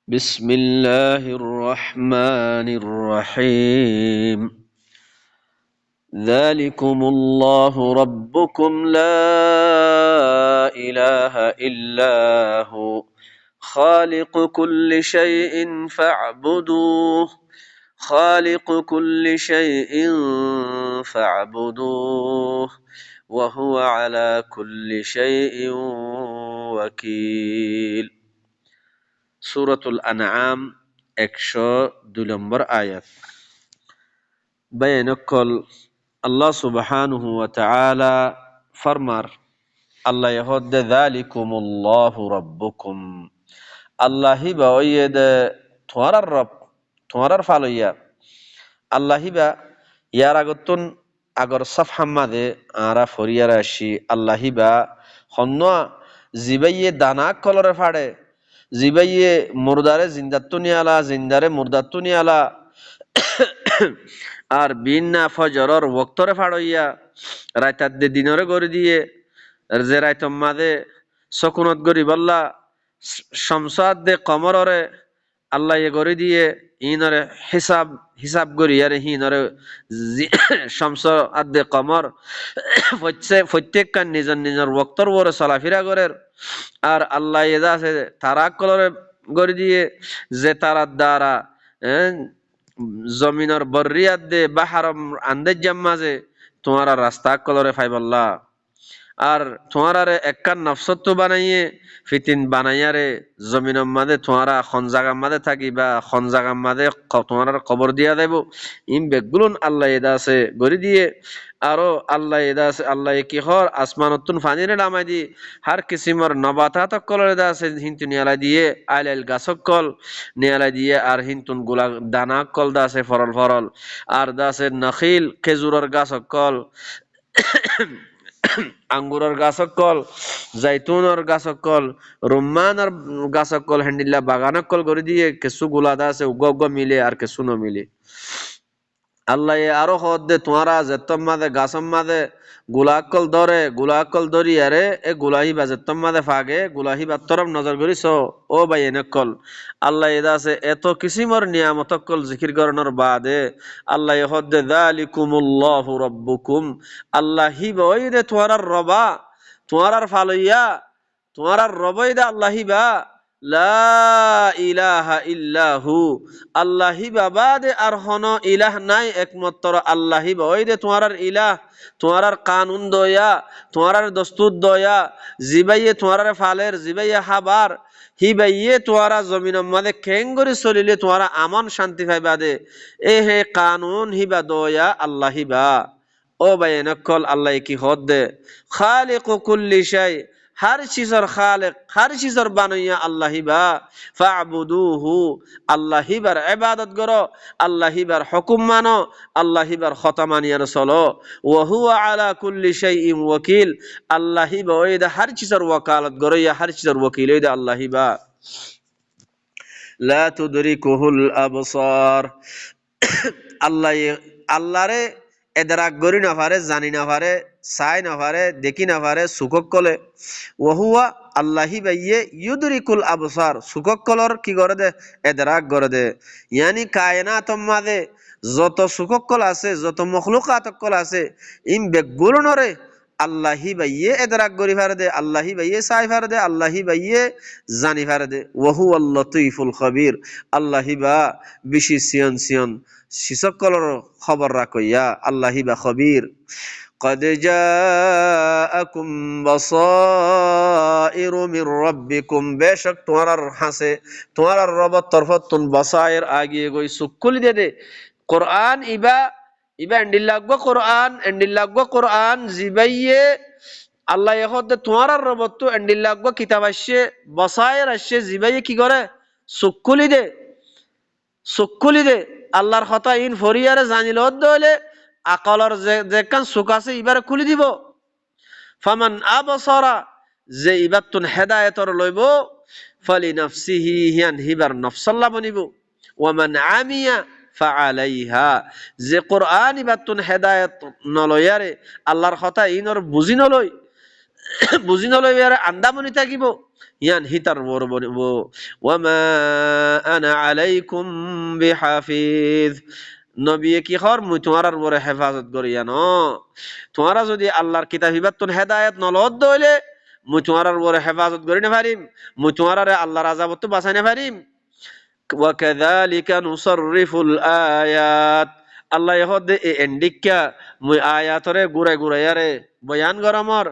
بسم الله الرحمن الرحيم ذلكم الله ربكم لا إله إلا هو خالق كل شيء فاعبدوه خالق كل شيء فاعبدوه وهو على كل شيء وكيل সূরাতুল আনআম 102 নম্বর আয়াত। বয়ানকল আল্লাহ সুবহানাহু ওয়া তাআলা ফরমার আল্লাহ ইহদ যালিকুমুল্লাহু রাব্বুকুম আল্লাহি বা ওয়েদ তোমার রব তোমার ফালইয়া আল্লাহি বা ইয়ার আগতুন আগর সফহামাদে আরা ফরিয়ার আসি আল্লাহি বা হন্না জিবাইয়ে দানা কলরে ফাড়ে জিবাইয়ে মুরদারে জিন্দাতুনিয়ালা জিন্দারে মুরদাতুনিয়ালা আর বিন্না ফজরর ওক্তরে ফাড়ইয়া রাইতার দে দিনরে গড়ি দিয়ে যে রাইতম মাদে সকুনত গরি বল্লা শমসাদ দে কমররে আল্লাহ ইয়ে গড়ি দিয়ে ইনরে হিসাব হিসাব গরি আরে হিনরে শমস আদে কমর প্রত্যেকটা নিজের নিজের ওক্তর ওরে চলাফেরা করের আর আল্লাহ এদা আছে তারা কলরে গড়ি দিয়ে যে তারার দ্বারা জমিনের বর্রিয়াত দে বাহার আন্দের জাম্মাজে তোমার রাস্তা কলরে ফাইবল্লা আর তোমার একখান নফসত্ব বানাইয়ে ফিতিন বানাইয়ারে জমিনের মাঝে তোমারা খন জাগার মাঝে থাকি বা খন জাগার মাঝে তোমার কবর দিয়া দেব ইম বেগুলুন আল্লাহ এদা আছে গড়ি দিয়ে আরো আল্লাহ এদা আছে আল্লাহ কি হর আসমানতুন ফানিরে নামাই দি হার কিসিমর নবাতাত কলরে দা আছে হিন্তু নিয়ালা দিয়ে আইলাইল গাছক কল নিয়ালা দিয়ে আর হিন্তুন গুলা দানা কল দা আছে ফরল ফরল আর দা আছে নখিল খেজুরের গাছক কল আঙ্গুরের গাছক কল জাইতুনের গাছক কল রুম্মানের গাছক কল হ্যান্ডিল্লা বাগানক কল করে দিয়ে কিছু গুলাদা আছে উগ উগ মিলে আর কিছু ন মিলে আল্লাহ আরো হদ দে তোমারা যেতম মাদে গাছম মাদে গুলাকল ধরে গুলাকল ধরি আরে এ গুলাহি বা যেতম মাদে ফাগে গুলাহি বা তরফ নজর করিস ও ভাই এনেকল আল্লাহ এদা আছে এত কিসিমর নিয়ামতকল জিকির করানোর বাদে আল্লাহ হদ দে যালিকুমুল্লাহু রাব্বুকুম আল্লাহি বই দে তোমার রবা তোমার ফালইয়া তোমার রবই দে আল্লাহি বা লা ইলাহা ইল্লাহু আল্লাহি বাবাদে আর হনো ইলাহ নাই একমাত্র আল্লাহি বা ওই দে তোমার ইলাহ তোমার কানুন দয়া তোমার দস্তুর দয়া জিবাইয়ে তোমার ফালের জিবাইয়ে হাবার হিবাইয়ে তোমার জমিনের মাঝে খেঙ্গরি চলিলে তোমার আমন শান্তি পাইবা দে এ হে কানুন হিবা দয়া আল্লাহি বা ও ভাই নকল আল্লাহ কি হদ দে খালিকু কুল্লি শাই हर चीजर खालिक हर चीजर बानैया अल्लाह बा फाअबुदूहु अल्लाह बर इबादत करो अल्लाह बर हुकुम मानो अल्लाह बर खता मानिया चलो व हुवा अला कुल्ली शैइन वकील अल्लाह बा हर चीजर वकालत करो या हर चीजर वकील अल्लाह बा ला तुदरिकुहुल अबसार अल्लाह अल्लाह रे এদরাক গরি না পারে জানি না পারে চাই না পারে দেখি না পারে সুকক কলে ওহুয়া আল্লাহি বাইয়ে ইউদরিকুল আবসার সুকক কলর কি করে দে এদরাক করে দে ইয়ানি কায়নাত মাদে যত সুকক কল আছে যত মখলুকাত কল আছে ইম বেগুলনরে আল্লাহি বাইয়ে এদরাক গরি পারে দে আল্লাহি বাইয়ে চাই পারে দে আল্লাহি বাইয়ে জানি পারে দে ওহুয়াল লতীফুল খবীর আল্লাহি বা বিশি সিয়ন সিয়ন শিসকলর খবর রাখইয়া আল্লাহি বা খবীর قد جاءكم بصائر من ربكم বেশক তোমার হাসে তোমার রবের তরফতুন বসায়ের আগিয়ে গই সুকুল দে কোরআন ইবা ইবা এন্ডিল্লাগো কোরআন জিবাইয়ে আল্লাহ ইহদ তোমার রবত এন্ডিল্লাগো কিতাব আসছে বসায়ের আসছে জিবাইয়ে কি করে সুকুলি দে আল্লাহর কথা ইন ফরিয়ারে জানিল দলে আকলর যেখান সুখ আছে ইবারে খুলি দিব ফামান আবসারা যে ইবাতুন হেদায়েতর লইব ফালি নাফসিহি হিয়ান হিবার নফসাল্লাহ বনিব ওয়ামান আমিয়া ফাআলাইহা যে কোরআন ইবাতুন হেদায়েত নলয়ারে আল্লাহর কথা ইনর বুঝি নলই আন্দামনি থাকিব ইয়ান হিতার বড় বলিব ওয়ামা আনা আলাইকুম বিহাফিজ নবী কি হর মুই তোমার বড় হেফাজত করি জানো তোমারা যদি আল্লাহর কিতাব হিবাতন হেদায়েত নলদ দইলে মুই তোমার বড় হেফাজত করি না পারিম মুই তোমার আল্লাহর আযাবত বাঁচাই না পারিম ওয়া কাযালিকা নুসাররিফুল আয়াত আল্লাহ ইহদে এন্ডিকা মুই আয়াতরে গুড়াই গুড়াইয়ারে বয়ান গরমর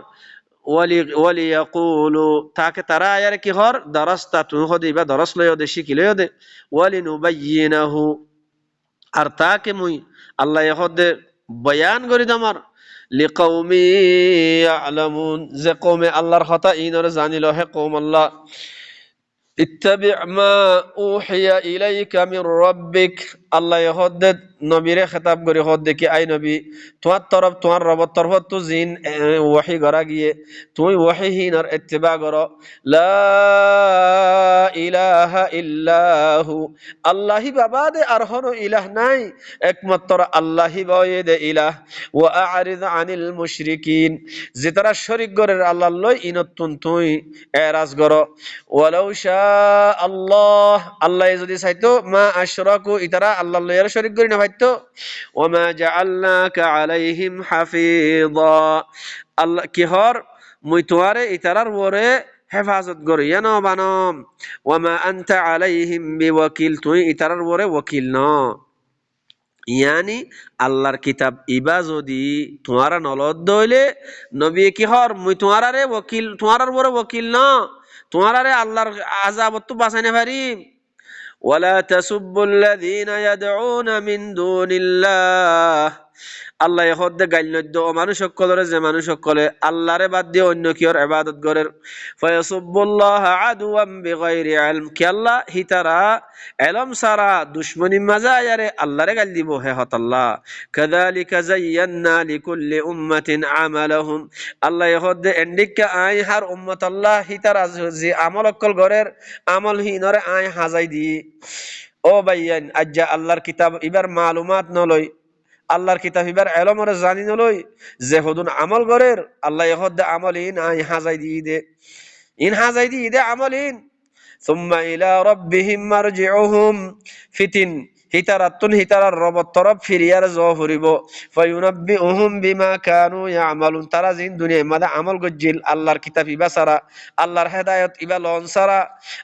ওয়ালি ইয়াকুলু তাকে তারা আয়ারে কি হর দারাস্তা তুই হদি বা দরস লয় দে শিখিলে দে ওয়ালি নুবাইয়িনাহু আর তাকে মুই আল্লাহ ইহদে বয়ান করি দামার লিকাউমি ইয়ালামুন যে কওমে আল্লাহর কথা ইনরে জানিল হে কওম আল্লাহ اتبع ما أوحي إليك من ربك الله يهدد نبيره خطاب করে হদ্দে কি আই নবী তোমার তরফ তোমার রবের তরফ তো জিন ওহী করা গিয়ে তুমি ওহী হিনার ইত্তিবা করো লা ইলাহা ইল্লাহু আল্লাহি বাবাদে আর হনো ইলাহ নাই একমাত্র আল্লাহি বাদে ইলাহ ওয়া আ'রিদ আনিল মুশরিকিন যে তারা শরীক করে আল্লাহ লই ইনতুন তুই এরাজ করো ওয়ালাউ শা আল্লাহ আল্লাহ যদি চাইতো মা আশরাকু ইতারা আল্লাহ লইয়ার শরীক করি না ভাইতো ওমা জাআলনাকা আলাইহিম হাফিযা আল্লাহ কি হর মুই তোমারে ইতারার ওরে হেফাজত করি জানো বানম ওমা আনতা আলাইহিম বিওয়াকিল তুই ইতারার ওরে ওয়াকিল ন ইয়ানি আল্লাহর কিতাব ইবা যদি তোমারা নলদ দইলে নবী কি হর মুই তোমারে ওয়াকিল তোমার বড় ওয়াকিল ন তোমারে আল্লাহর আযাবত তো বাঁচাইতে পারিম ওয়ালা তাসুব্বুল্লাযীনা ইয়াদউনা মিন দুনিল্লাহ আল্লাহ ইহদে গাইলদ্য মানুষ সকলরে যে মানুষ সকলে আল্লাহরে বাদ দিয়ে অন্য কিয়র ইবাদত করে ফায়াসুব্বুল্লাহ আদওয়াম বিগাইরি ইলম কি আল্লাহ হিতারা ইলম সারা দুশমনি মাজায়ারে আল্লাহরে গাইল দিব হে হত আল্লাহ কাযালিকা যায়্যানা লিকুল্লি উম্মাতিন আমালাহুম আল্লাহ ইহদে এন্ডিকা আই হার উম্মত আল্লাহ হিতারা যে আমল অকল গরের আমল হিনরে আই হাজাই দি ও ভাইয়ান আজ্জা আল্লাহর কিতাব ইবার মালুমাত নলই আল্লাহর কিতাব ইবার এলমরে জানি নলই যে হদুন আমল গরের আল্লাহ ইহদে আমল ইন আই হাজাই দি দে আমল ইন সুম্মা ইলা রাব্বিহিম মারজিউহুম ফিতিন হিতারাতুন হিতারার রবত তরফ ফিরিয়ার জহরিব ফায়ুনাব্বিউহুম বিমা কানু ইয়ামালুন তারা জিন দুনিয়া মাদা আমল গজ্জিল আল্লাহর কিতাব ইবা সারা আল্লাহর হেদায়েত ইবা লন সারা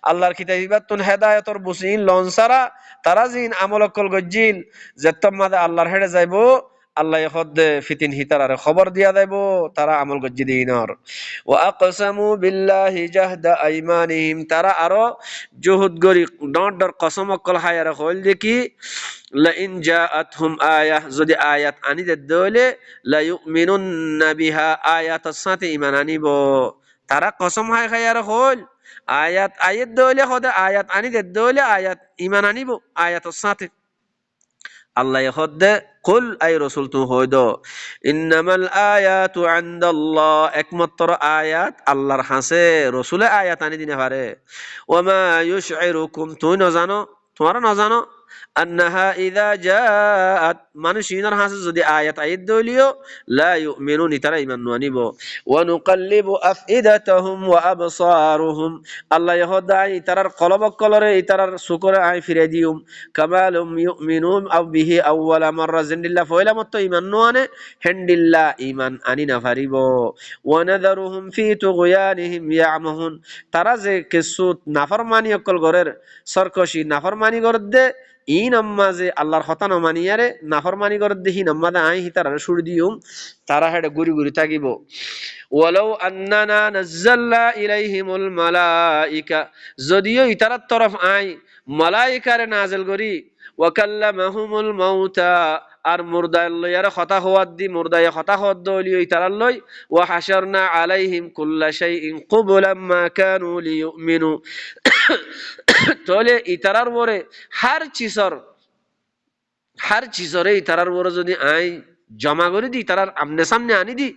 আল্লাহর কিতাব ইবা তুন হেদায়েতর বুসিন লন সারা তারা জিন আমল কল গজ্জিল যেতম মাদা আল্লাহর হেডে যাইবো আল্লাহ ইহদে ফিতিন হিতারারে খবর দিয়া যাইবো তারা আমল গজ্জি দিনর ওয়া আকসামু বিল্লাহি জাহদা আইমানিহিম তারা আরো জুহুদ গরি ডর কসম কল হায়ারে হইল দেখি লা ইন জাআতহুম আয়াহ যদি আয়াত আনি দে দলে লা ইউমিনুন্না বিহা আয়াতাস সাথে ঈমান আনিব তারা কসম হায় খায়ারে হইল আয়াত দলে খোদা আয়াত আনি দে দলে আয়াত ঈমান আনিব আয়াতাস সাথে আল্লাহ ইহদে কুল আই রাসূল তু হইদ ইন্নামাল আয়াতু ইনদাল্লাহ একমাত্র আয়াত আল্লাহর হাসে রাসূলে আয়াত আনি দিনে পারে ওমা ইউশঈরুকুম তুই না জানো তোমরা না জানো আন্নাহা ইযা জাআত মানুষিনার হাসে যদি আয়াত আইত দলিও লা ইউমিনুন তারা ঈমান আনিব ওয়া নুকাল্লিবু আফইদাতাহুম ওয়া আবসারুহুম আল্লাহ ইহদাই তারার কলব কলরে তারার সুকরে আই ফিরে দিউম কামালুম ইউমিনুন আও বিহি আউওয়ালা মাররা জিন্দিল্লাহ ফয়লা মত ঈমান আনে হেন্ডিল্লাহ ঈমান আনি না পারিব ওয়া নাযারুহুম ফি তুগয়ানিহিম ইয়ামাহুন তারা যে কিছু নাফরমানি অকল গরের সরকশি নাফরমানি গরদে ই নামাজে আল্লাহর কথা না মানিয়ারে নাফরমানি করে দেখি নামাজে আই হিতার সুর দিউম তারা হেডে গুরি গুরি থাকিব ওয়ালাউ আন্নানা নাযালনা ইলাইহিমুল মালাইকা যদিও ইতারার তরফ আই মালাইকারে নাজিল করি ওয়া কাল্লামাহুমুল মাউতা আর মুরদায় লইয়ার কথা হওয়ার দি মুরদায় কথা হওয়ার দলিও ইতারার লই ওয়া হাশারনা আলাইহিম কুল্লা শাইইন কুবুলাম মা কানু লিয়ুমিনু তলে ইতারার পরে হার চিসরে ইতারার পরে যদি আই জমা করে দি তারার আমনে সামনে আনি দি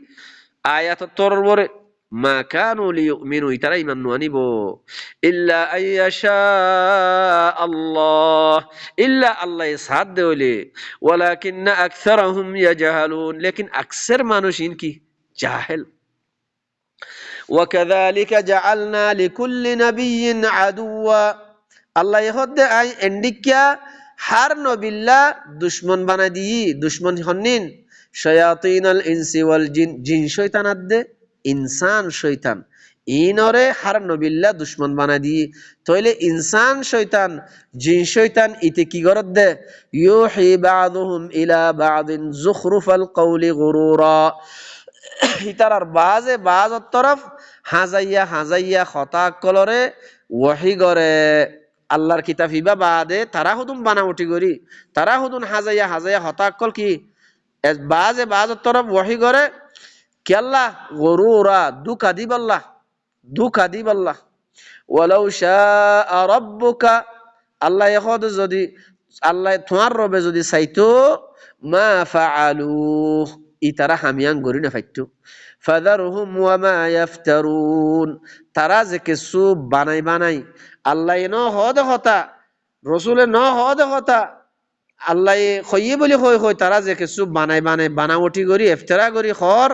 আয়াত তোর পরে মা কানু লিয়ুমিনু ইতারা ঈমান আনিব ইল্লা আইয়াশা আল্লাহ ইল্লা আল্লাহ সাদ দেওলে ওয়ালাকিন্না আকসারহুম ইয়াজহালুন লেকিন আকসার মানুষ ইনকি জাহেল ওয়াকাযালিকা জাআলনা লিকুল্লি নাবিয়্যিন আদুওয়া আল্লাহ ইহদে আই এন্ডিকা হার নবিল্লা দুশমন বানাই দি দুশমন হন্নিন শায়াতিনাল ইনসি ওয়াল জিন জিন শয়তানাত দে ইনসান শয়তান ইনরে হার নবিল্লা দুশমন বানাই দি তইলে ইনসান শয়তান জিন শয়তান ইতে কি গরদ দে ইউহি বাযুহুম ইলা বাযিন যুখরুফাল কওলি গুরুরা ইতারার বাজে বাজর তরফ হাজাইয়া হাজাইয়া খতা কলরে ওয়াহি গরে আল্লাহর কিতাব হিবা বাদে তারা হুদুম বানাউটি করি তারা হুদুন হাজাইয়া হাজাইয়া হতাকল কি বাজে বাজর তরফ ওয়াহি করে কি আল্লাহ গরুরা দুকা দিবাল্লাহ দুকা দিবাল্লাহ ওয়ালাউ শাআ রাব্বুকা আল্লাহ ইখদ যদি আল্লাহ তোমার রবে যদি চাইতো মা ফাআলু ইতারা হামিয়ান গরি না ফাইতো ফাযারহুম ওয়া মা ইফতারুন তারা যে কিছু বানাই বানাই আল্লাহ ন হদ হতা রসুলে ন হদ হতা আল্লাহ খইয়ে বলি হয় হয় তারা যে কিছু বানাই বানাই বানাওটি করি ইফতারা করি খর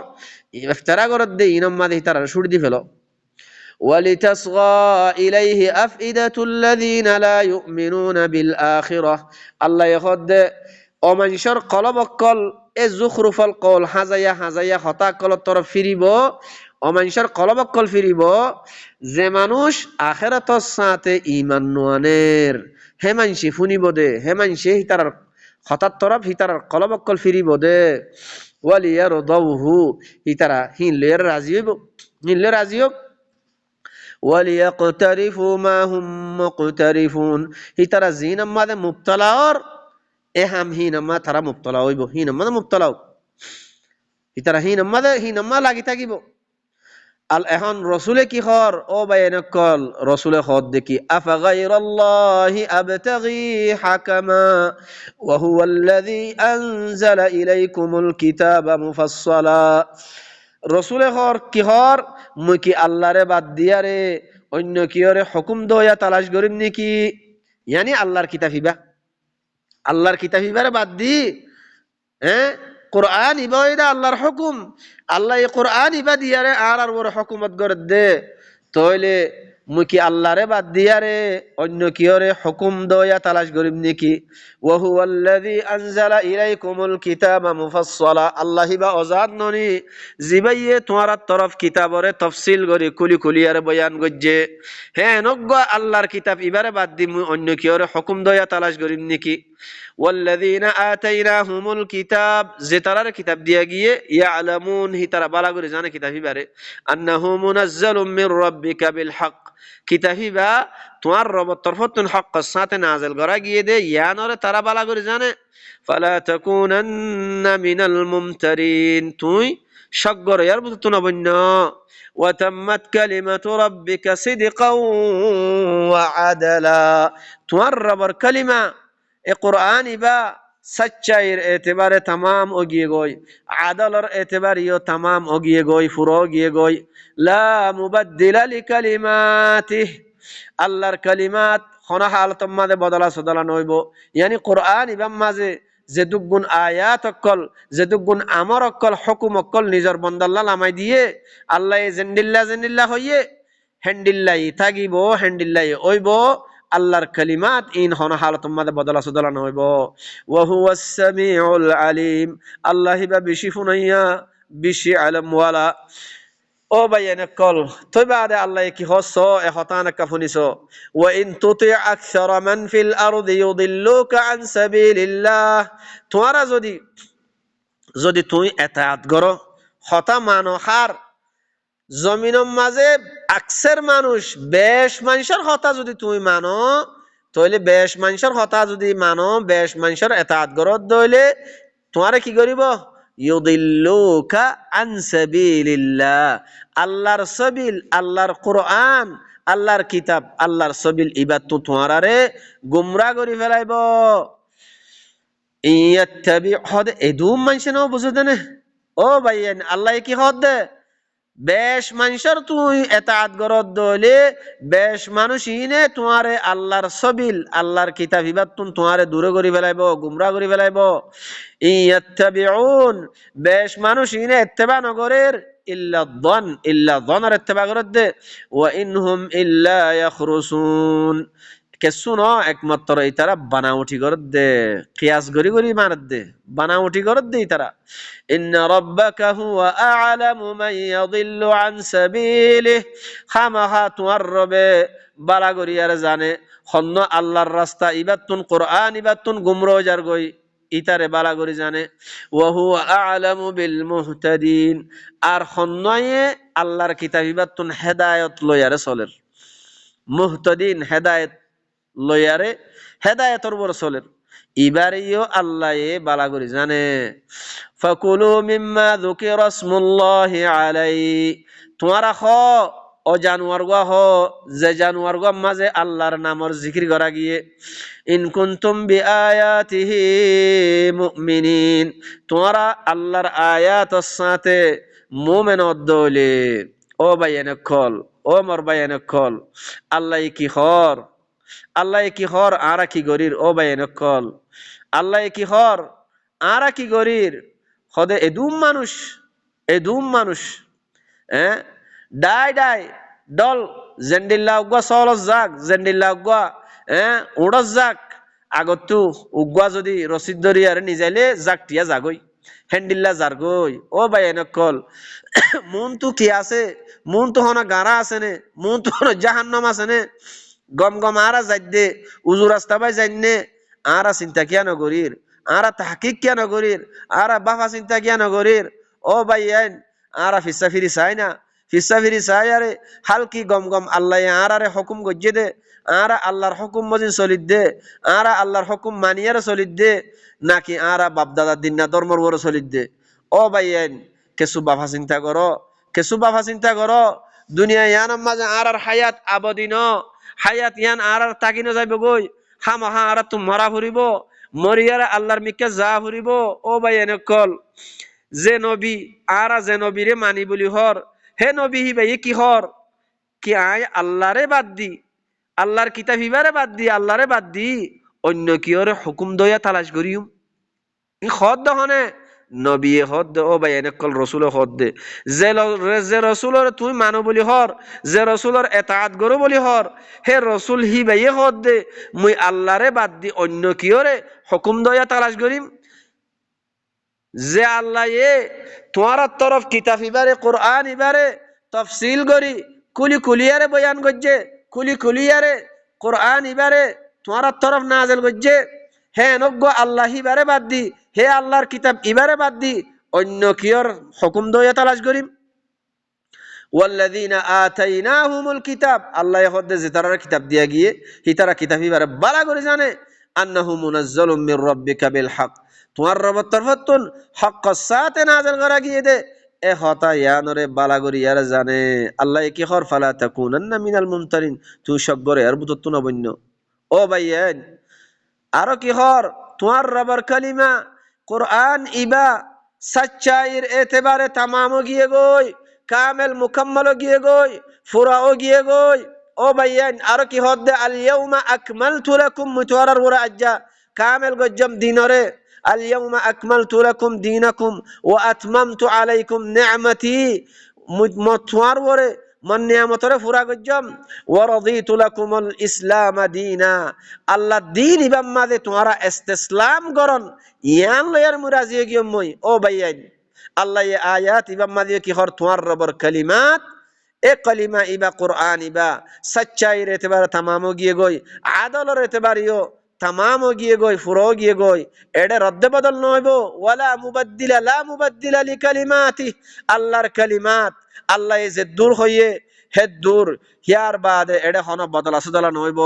ইফতারা করত দে ইনম্মা দে তারা ছুড় দি ফেলো ولتصغى إليه أفئدة الذين لا يؤمنون بالآخرة الله يخد অমানুষের কলবকল এ জুখরুফল কল হাজাইয়া হাজাইয়া হতা কল তরফ ফিরিব অমানুষের কলবকল ফিরিব যে মানুষ আখিরাতর সাথে ঈমান নোয়ানের হে মানসি ফুনিব দে হে মানসি হিতার হতার তরফ হিতার কলবকল ফিরিব দে ওয়ালিয়ারদাহু হিতারা হিনলের রাজি হইব হিনলে রাজি হোক ওয়ালিয়াকতারিফু মা হুম মুকতারিফুন হিতারা জিনাম্মাদে মুবতালার এ হাম হিনাম্মা তারা মুবতলা হইব হিনাম্মা মুবতলা হোক ইতারা হিনাম্মা লাগি থাকিব আল এখন রসুলে কি হর ও বাইনকল রসুলে হদ দেখি আফা গায়রাল্লাহি আবতাগি হাকামা ওয়া হুয়াল্লাযী আনজালা ইলাইকুমুল কিতাবা মুফাসসালা রসুলে হর কি হর মুই কি আল্লাহরে বাদ দিয়া রে অন্য কিয়রে হুকুম দয়া তালাশ করিম নেকি ইয়ানি আল্লাহর কিতাব হিবা আল্লাহর কিতাব হিবারে বাদ দি কোরআন ইবা এটা আল্লাহর হুকুম আল্লাহ এই কোরআন ইবা দিয়ারে আর ওর হুকুমত করে দে তইলে মুই কি আল্লাহরে বাদ দিয়ারে অন্য কিয়রে হুকুম দয়া তালাশ করিম নেকি ওয়া হুয়াল্লাযী আনজালা ইলাইকুমুল কিতাবা মুফাসসালা আল্লাহ ইবা আজাদ ননি জিবাইয়ে তোমার তরফ কিতাবরে তাফসীল করে কুলি কুলিয়ারে বয়ান গজ্জে হে নগ্গ আল্লাহর কিতাব ইবারে বাদ দি মুই অন্য কিয়রে হুকুম দয়া তালাশ করিম নেকি ওয়াল্লাযীনা আতাইনাহুমুল কিতাব যে তারার কিতাব দিয়া গিয়ে ইয়ালামুন হি তারা বালা করে জানে কিতাব হিবারে আন্নাহু মুনাজ্জালুম মির রাব্বিকা বিল হক কিতাব হিবা তোমার রবের তরফতুন হকের সাথে নাযিল করা গিয়ে দে ইয়ানরে তারা বালা করে জানে ফালা তাকুনান্না মিনাল মুমতারিন তুই শগর ইয়ার বুঝতো না বন্য ওয়া তাম্মাত কালিমাতু রাব্বিকা সিদকাও ওয়া আদালা তোমার রবের কালিমা এ কোরআন ইবা সচ্চাইর এতেবারে तमाम ওগিয়ে গই আদালর এতেবারিও तमाम ওগিয়ে গই ফুরো গিয়ে গই লা মুবাদদিলা লিকালিমাতিহ আল্লাহর কালিমাত খনা হালতম মাঝে বদলা সদলা নইব ইয়ানি কোরআন ইবা মাঝে যে দুগুণ আয়াত অকল যে দুগুণ আমর অকল হুকুম অকল নিজর বন্দাল্লাহ লামাই দিয়ে আল্লাহ জেন্ডিল্লা হইয়ে হেন্ডিল্লাই থাকিব হেন্ডিল্লাই ওইব আল্লাহর কালিমাত ইন হন হালত মাঝে বদলা সদলা নইব ওয়া হুয়াস সামিউল আলিম আল্লাহ হিবা বেশি ফুনাইয়া বেশি আলম ওয়ালা ও বাইনে কল তই বাদে আল্লাহ কি হস এ হতান কাফুনিস ওয়া ইন তুতি আকসারা মান ফিল আরদি ইউদিল্লুকা আন সাবিলিল্লাহ তোরা যদি তুই এতাআত গর হতা মানহার জমিনের মাঝে আকসের মানুষ বেশ মানুষের হতা যদি তুমি মানো তাহলে বেশ মানুষের হতা যদি মানো বেশ মানুষের এতাআত গরত দইলে তোমারে কি করিব ইউদিল্লুকা আন সাবিলিল্লাহ আল্লাহর সাবিল আল্লাহর কোরআন আল্লাহর কিতাব আল্লাহর সাবিল ইবাদ তো তোমারে গুমরা করি ফেলাইব ইয়াত্তাবি হদ এদুম মানুষ নাও বুঝে দেনে ও ভাইয়েন আল্লাহ কি হদ দে বেশ মানুষের তুই এতাআত গরত দইলে বেশ মানুষ ইনে তোমারে আল্লাহর সাবিল আল্লাহর কিতাব হিবাত তোমারে দূরে করি ফেলাইব গুমরা করি ফেলাইব ইয়াত্তাবিউন বেশ মানুষ ইনে ইত্তেবা নগরের ইল্লা যনের ইত্তেবা করে দে ওয়া ইনহুম ইল্লা ইয়াখরুসুন কেসু ন একমাত্র ইতারা বানাউটি করে দে কিয়াস গরি গরি মার দে বানাউটি করে দে ইতারা ইন্না রাব্বাকা হুয়া আ'লামু মান ইয়াদিল্লু আন সাবিলিহি খামাহা তুয়ার রবে বালা গরি আর জানে হন্ন আল্লাহর রাস্তা ইবাতুন কোরআন ইবাতুন গুমরাহ যার গই ইতারে বালা গরি জানে ওয়া হুয়া আ'লামু বিল মুহতাদিন আর হন্নয়ে আল্লাহর কিতাব ইবাতুন হেদায়েত লয়ারে চলের মুহতাদিন হেদায়েত লয়ারে হেদায়েতর বড় চলের ইবারিও আল্লাহ বালা করি জানে ফাকুলু মিম্মা যুকিরা ইসমুল্লাহি আলাইহি তোমারা খ ও জানুয়ার গা হ যে জানুয়ার গা মাঝে আল্লাহর নামর জিকির করা গিয়ে ইন কুনতুম বিআয়াতিহি মুমিনিন তোমারা আল্লাহর আয়াতের সাথে মুমিন দলে ও বাইয়ানে কল ও মোর বাইয়ানে কল আল্লাহ কি খর আল্লাহ কি হর আরা কি গরির ও ভাই নকল আল্লাহ কি হর আরা কি গরির হদে এদুম মানুষ ডাই ডাই ডল জেন্ডিল্লা উগা সলস যাক জেন্ডিল্লা উগা উড়স যাক আগতু উগা যদি রসিদ দরিয়ারে নিজাইলে যাক টিয়া যাগই হেন্ডিল্লা যারগই ও ভাই নকল মন তো কি আছে মন তো হনা গারা আছে নে মন তো হনা জাহান্নাম আছে নে গম গম আরা যাইদে উজু রাস্তা বাই যাইনে আরা চিন্তা কিয়া নগরীর আরা তাহকিক কিয়া নগরীর আরা বাফা চিন্তা কিয়া নগরীর ও ভাইয়ান আরা ফিসা ফিরি চাই না ফিসা ফিরি চাই আরে হালকি গম গম আল্লাহ আরারে হুকুম গজ্জে দে আরা আল্লাহর হুকুম মজিন চলিত দে আরা আল্লাহর হুকুম মানিয়ারে চলিত দে নাকি আরা বাপদাদার দিন না ধর্মর বড় চলিত দে ও ভাইয়ান কেসু বাফা চিন্তা করো কেসু বাফা চিন্তা করো দুনিয়া ইয়ানোর মাঝে আরার হায়াত আবদিন হায়াত ইয়ান আর তাকিনো যাইব গই হামাহা আর তুম মরা ফুরিব মরিয়ারা আল্লাহর মিকে যা ফুরিব ও ভাই এনেকল যে নবী আরা যে নবীরে মানি বলি হর হে নবী হি ভাই কি হর কি আয় আল্লাহরে বাদ দি আল্লাহর কিতাব হিবারে বাদ দি আল্লাহরে বাদ দি অন্য কিয়রে হুকুম দয়া তালাশ করিম ই খদ দহনে নবী হদ দে ও ভাই এনেকল রসুল হদ দে যে রসুলর তুই মানো বলি হর যে রসুলর এতাআত গরো বলি হর হে রসুল হি ভাই হদ দে মুই আল্লাহরে বাদ দি অন্য কিয়রে হুকুম দয়া তালাশ করিম যে আল্লাহ তোমার তরফ কিতাব ইবারে কোরআন ইবারে তফসিল করি কুলি কুলিয়ারে বয়ান গজ্জে কুলি কুলিয়ারে কোরআন ইবারে তোমার তরফ নাজেল গজ্জে হে নগ্য আল্লাহ ইবারে বাদ দি হে আল্লাহর কিতাব ইবারে বাদ দি অন্য কিয়র হুকুম দয়া তালাশ করিম ওয়াল্লাযীনা আতাইনাহুমুল কিতাব আল্লাহ হদ্দে যে তারা কিতাব দিয়া গিয়ে হি তারা কিতাব ইবারে বালা করে জানে আন্নাহু মুনাজ্জালুম মির রাব্বিকা বিল হক তোমার রবের তরফতুন হক সাথে নাযিল করা গিয়ে দে এ হতা ইয়ানরে বালা করে ইয়ার জানে আল্লাহ কি খর ফালা তাকুনান্না মিনাল মুমতারিন তুই সগরে আর বুতত না বন্য ও ভাইয়েন আরো কি হর তোমার রবের কালিমা কোরআন ইবা সচ্চাইর এতেবারে তামাম গিয়ে গই কামেল মুকাম্মল গিয়ে গই ফুরাও গিয়ে গই ও ভাইয়ান আরো কি হদ দে আল ইয়াউমা আকমালতু লাকুম মুতওয়ারার ওরা আজ্জা কামেল গজ্জম দিনরে আল ইয়াউমা আকমালতু লাকুম দীনাকুম ওয়া আতমামতু আলাইকুম নি'মাতি মুতওয়ার ওরে मन नियामतरे पूरा गज्जम वरदीतु लकुमुल इस्लाम दीना अल्लाह दीन इबाम मादे तुम्हारा इस्तिस्लाम गरन यान लयर मुराजी गियम मोय ओ भाईयान अल्लाह ये आयत इबाम मादे की हर तुम्हार रबर कलिमात ए कलिमा इबा कुरान इबा सच्चाई रेतबार तमामो गिए गोई आदल रेतबारियो तमामो गिए गोई फुरो गिए गोई एडे रद्द बदल नोइबो वला मुबद्दिला लिकलिमाति अल्लाहर कलिमात আল্লাহ যে দূর হইয়ে হে দূর হিয়ার বাদে এডে হন বদলা সুদলা নইব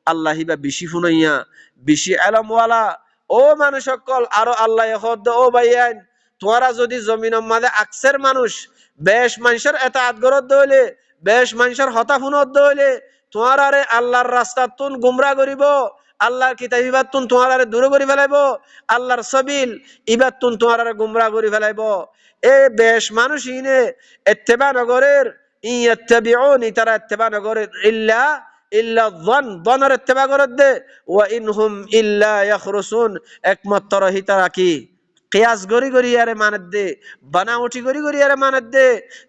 আল্লাহ হিবা বেশি ফুনাইয়া বেশি এলম ওয়ালা ও মানুষ সকল আরো আল্লাহ হদ ও ভাইয়ান তোরা যদি জমিনের মাঝে আকসের মানুষ বেশ মানুষের এতাআত গরদ দইলে বেশ মানুষের হতা ফুনত দইলে তোরারে আল্লাহর রাস্তা তুন গুমরা করিব আল্লাহর কিতাব ইবাদ তুন তোরারে দূর করি ফেলাইব আল্লাহর সাবিল ইবাদ তুন তোরারে গুমরা করি ফেলাইব এ বেশ মানুষ ইনে ইত্তেবা নগরের ইয়াত্তাবিউনি তারা ইত্তেবা নগরের ইল্লা যনের ইত্তেবা করে দে ওয়া ইনহুম ইল্লা ইয়াখরুসুন একমাত্র হি তারা কি কিয়াস গরি গরি আরে মানত দে, বানাউটি গরি গরি আরে মানত দে।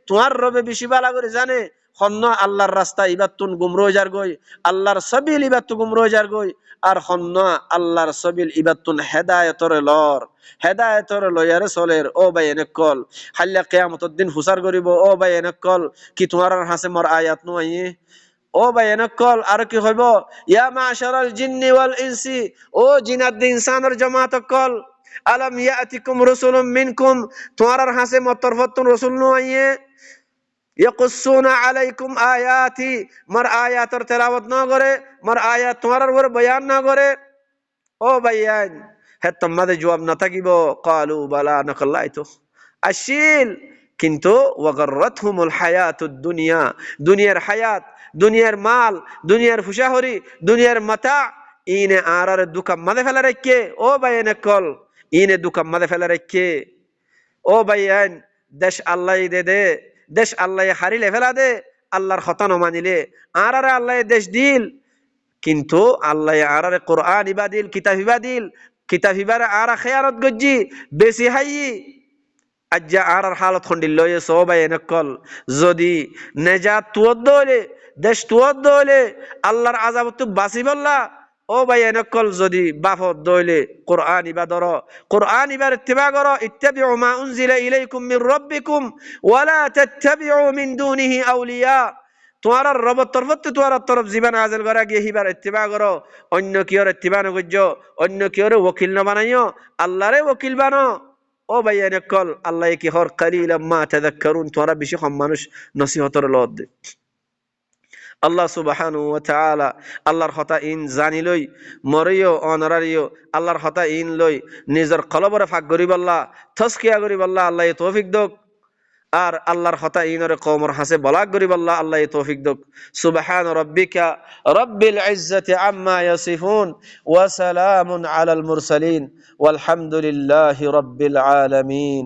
তোমার রবে বেশি বালা করে জানে হন্ন আল্লাহর রাস্তা ইবাতুন গুমরো যার গই, আল্লাহর সবিল ইবাতু গুমরো যার গই, আর হন্ন আল্লাহর সবিল ইবাতুন হেদায়েতরে লর, হেদায়েতরে লয়ারে চলের। ও ভাই এনেকল হাল্লা কিয়ামতের দিন হুসার করিব। ও ভাই এনেকল কি তোমার হাসে মোর আয়াত নু আইয়ে? ও ভাই এনেকল আর কি হইব? ইয়া মাশারাল জিন্নি ওয়াল ইনসি, ও জিনাত ইনসানের জামাত কল, আলাম ইয়াতিকুম রাসূলুম মিনকুম, তোমার হাসে মোর তরফতুন রাসূল নু আইয়ে, ইয়াকুসুনা আলাইকুম আয়াতি, মোর আয়াতের তেলাওয়াত না করে, মোর আয়াত তোমার উপর বয়ান না করে। ও ভাইয়ান হে তোমাদের জবাব না থাকিব। কালু বালা নকল্লাইতো আসিল, কিন্তু ওয়াগাররাতহুমুল হায়াতুদ দুনিয়া, দুনিয়ার হায়াত, দুনিয়ার মাল, দুনিয়ার ফুশাহরি, দুনিয়ার মাতা, ইনে আরার দুকা মাদে ফেলা রেখে। ও ভাইয়ান কল ইনে দুকা মাদে ফেলা রেখে। ও ভাইয়ান দেশ আল্লাহ দে দে, দেশ আল্লাহ হারিলে ফেলা দে, আল্লাহর কথা ন মানিলে। আরারে আল্লাহ দেশ দিল, কিন্তু আল্লাহ আরারে কোরআন ইবা দিল, কিতাব ইবা দিল, কিতাব ইবারে আরা খেয়ারত গজ্জি বেশি হাই আজ্জা আরার হালত খন্ডিল সবাই এনেকল যদি নেজাত তুয়ত দলে, দেশ তুয়ত দলে, আল্লাহর আযাব তো বাঁচি বললা। ও ভাই এনেকল যদি বাফত দইলে কোরআন ইবা ধর, কোরআন ইবার ইত্তিবা করো, ইত্তাবিউ মা উনজিলা ইলাইকুম মির রাব্বিকুম ওয়ালা তাত্তাবিউ মিন দুনিহি আউলিয়া। তোমার রবের তরফ তোমার তরফ জীবন নাযিল করা গিয়ে হিবার ইত্তিবা করো, অন্য কিয়র ইত্তিবা নগজ্য, অন্য কিয়র ওকিল ন বানাইও, আল্লাহরে ওকিল বানো। ও ভাই এনেকল আল্লাহ কি হর কালিলাম মা তাযাক্কারুন, তোমরা বেশি কম মানুষ নসিহতর লদ দে। আল্লাহ সুবহানাহু ওয়া তাআলা আল্লাহর কথা ইন জানি লই মরিও অনরারিও, আল্লাহর কথা ইন লই নিজের কলবরে ফাঁক করিব আল্লাহ, তজকিয়া করিব আল্লাহ, আল্লাহ তৌফিক দক। আর আল্লাহর কথা ইনরে কওমর হাসে বলাক করিব আল্লাহ, আল্লাহ তৌফিক দক। সুবহান রাব্বিকা রাব্বিল ইজ্জাতি আম্মা ইয়াসিফুন ওয়া সালামুন আলাল মুরসালিন ওয়ালহামদুলিল্লাহি রাব্বিল আলামিন।